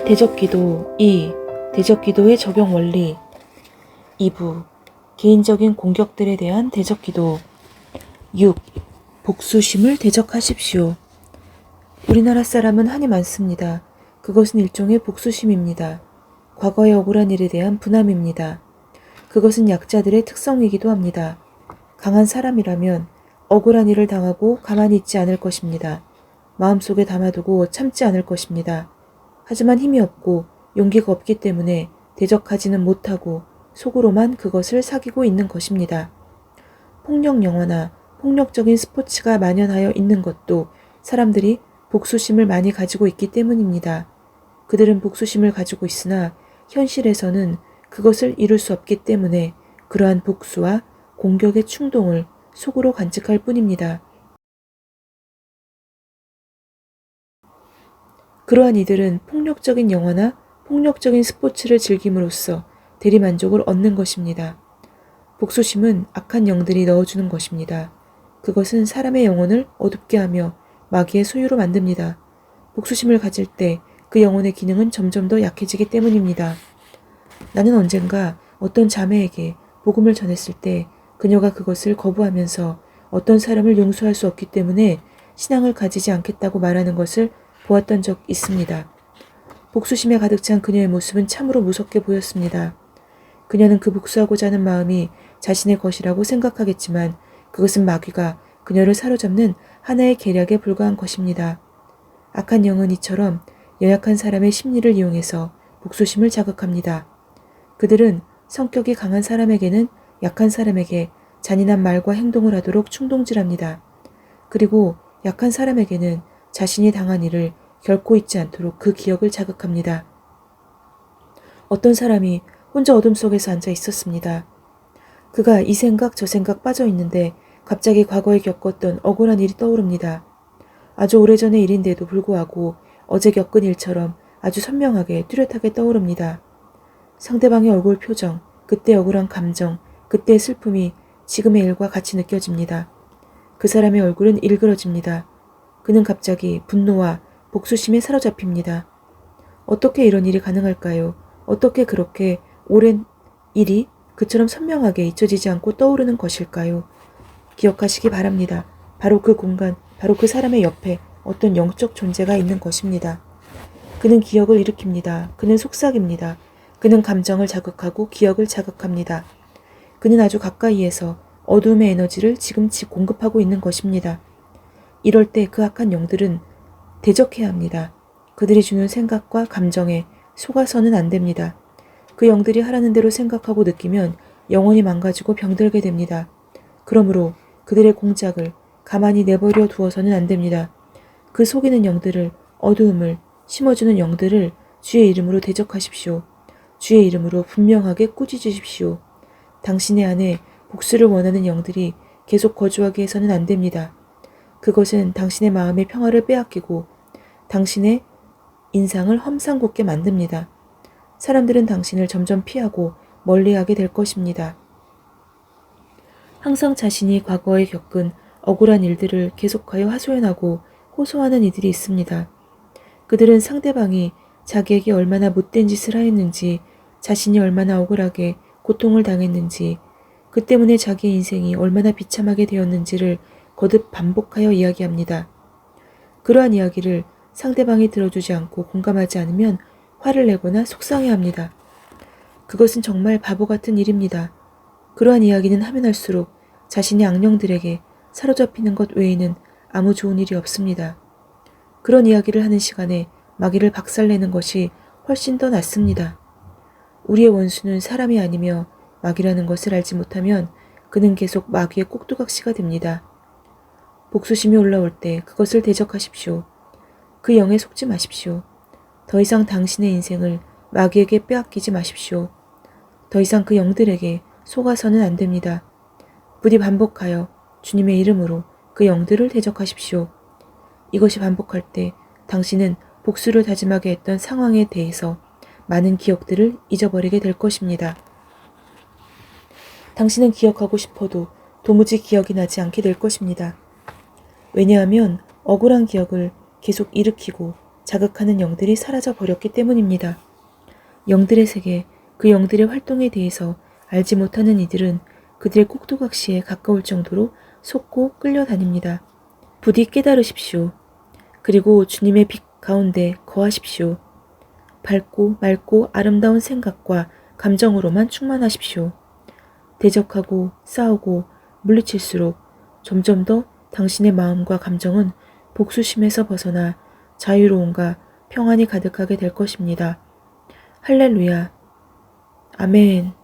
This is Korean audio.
대적기도 2. 대적기도의 적용 원리 2부 개인적인 공격들에 대한 대적기도 6. 복수심을 대적하십시오. 우리나라 사람은 한이 많습니다. 그것은 일종의 복수심입니다. 과거의 억울한 일에 대한 분함입니다. 그것은 약자들의 특성이기도 합니다. 강한 사람이라면 억울한 일을 당하고 가만히 있지 않을 것입니다. 마음속에 담아두고 참지 않을 것입니다. 하지만 힘이 없고 용기가 없기 때문에 대적하지는 못하고 속으로만 그것을 사귀고 있는 것입니다. 폭력 영화나 폭력적인 스포츠가 만연하여 있는 것도 사람들이 복수심을 많이 가지고 있기 때문입니다. 그들은 복수심을 가지고 있으나 현실에서는 그것을 이룰 수 없기 때문에 그러한 복수와 공격의 충동을 속으로 간직할 뿐입니다. 그러한 이들은 폭력적인 영화나 폭력적인 스포츠를 즐김으로써 대리만족을 얻는 것입니다. 복수심은 악한 영들이 넣어주는 것입니다. 그것은 사람의 영혼을 어둡게 하며 마귀의 소유로 만듭니다. 복수심을 가질 때 그 영혼의 기능은 점점 더 약해지기 때문입니다. 나는 언젠가 어떤 자매에게 복음을 전했을 때 그녀가 그것을 거부하면서 어떤 사람을 용서할 수 없기 때문에 신앙을 가지지 않겠다고 말하는 것을 보았던 적 있습니다. 복수심에 가득 찬 그녀의 모습은 참으로 무섭게 보였습니다. 그녀는 그 복수하고자 하는 마음이 자신의 것이라고 생각하겠지만 그것은 마귀가 그녀를 사로잡는 하나의 계략에 불과한 것입니다. 악한 영은 이처럼 연약한 사람의 심리를 이용해서 복수심을 자극합니다. 그들은 성격이 강한 사람에게는 약한 사람에게 잔인한 말과 행동을 하도록 충동질합니다. 그리고 약한 사람에게는 자신이 당한 일을 결코 잊지 않도록 그 기억을 자극합니다. 어떤 사람이 혼자 어둠 속에서 앉아 있었습니다. 그가 이 생각 저 생각 빠져 있는데 갑자기 과거에 겪었던 억울한 일이 떠오릅니다. 아주 오래전의 일인데도 불구하고 어제 겪은 일처럼 아주 선명하게 뚜렷하게 떠오릅니다. 상대방의 얼굴 표정, 그때 억울한 감정, 그때의 슬픔이 지금의 일과 같이 느껴집니다. 그 사람의 얼굴은 일그러집니다. 그는 갑자기 분노와 복수심에 사로잡힙니다. 어떻게 이런 일이 가능할까요? 어떻게 그렇게 오랜 일이 그처럼 선명하게 잊혀지지 않고 떠오르는 것일까요? 기억하시기 바랍니다. 바로 그 공간, 바로 그 사람의 옆에 어떤 영적 존재가 있는 것입니다. 그는 기억을 일으킵니다. 그는 속삭입니다. 그는 감정을 자극하고 기억을 자극합니다. 그는 아주 가까이에서 어둠의 에너지를 지금치 공급하고 있는 것입니다. 이럴 때 그 악한 영들은 대적해야 합니다. 그들이 주는 생각과 감정에 속아서는 안 됩니다. 그 영들이 하라는 대로 생각하고 느끼면 영혼이 망가지고 병들게 됩니다. 그러므로 그들의 공작을 가만히 내버려 두어서는 안 됩니다. 그 속이는 영들을, 어두움을 심어주는 영들을 주의 이름으로 대적하십시오. 주의 이름으로 분명하게 꾸짖으십시오. 당신의 안에 복수를 원하는 영들이 계속 거주하게 해서는 안 됩니다. 그것은 당신의 마음의 평화를 빼앗기고 당신의 인상을 험상궂게 만듭니다. 사람들은 당신을 점점 피하고 멀리하게 될 것입니다. 항상 자신이 과거에 겪은 억울한 일들을 계속하여 하소연하고 호소하는 이들이 있습니다. 그들은 상대방이 자기에게 얼마나 못된 짓을 하였는지, 자신이 얼마나 억울하게 고통을 당했는지, 그 때문에 자기의 인생이 얼마나 비참하게 되었는지를 거듭 반복하여 이야기합니다. 그러한 이야기를 상대방이 들어주지 않고 공감하지 않으면 화를 내거나 속상해합니다. 그것은 정말 바보 같은 일입니다. 그러한 이야기는 하면 할수록 자신의 악령들에게 사로잡히는 것 외에는 아무 좋은 일이 없습니다. 그런 이야기를 하는 시간에 마귀를 박살내는 것이 훨씬 더 낫습니다. 우리의 원수는 사람이 아니며 마귀라는 것을 알지 못하면 그는 계속 마귀의 꼭두각시가 됩니다. 복수심이 올라올 때 그것을 대적하십시오. 그 영에 속지 마십시오. 더 이상 당신의 인생을 마귀에게 빼앗기지 마십시오. 더 이상 그 영들에게 속아서는 안 됩니다. 부디 반복하여 주님의 이름으로 그 영들을 대적하십시오. 이것이 반복할 때 당신은 복수를 다짐하게 했던 상황에 대해서 많은 기억들을 잊어버리게 될 것입니다. 당신은 기억하고 싶어도 도무지 기억이 나지 않게 될 것입니다. 왜냐하면 억울한 기억을 계속 일으키고 자극하는 영들이 사라져 버렸기 때문입니다. 영들의 세계, 그 영들의 활동에 대해서 알지 못하는 이들은 그들의 꼭두각시에 가까울 정도로 속고 끌려다닙니다. 부디 깨달으십시오. 그리고 주님의 빛 가운데 거하십시오. 밝고 맑고 아름다운 생각과 감정으로만 충만하십시오. 대적하고 싸우고 물리칠수록 점점 더 당신의 마음과 감정은 복수심에서 벗어나 자유로움과 평안이 가득하게 될 것입니다. 할렐루야. 아멘.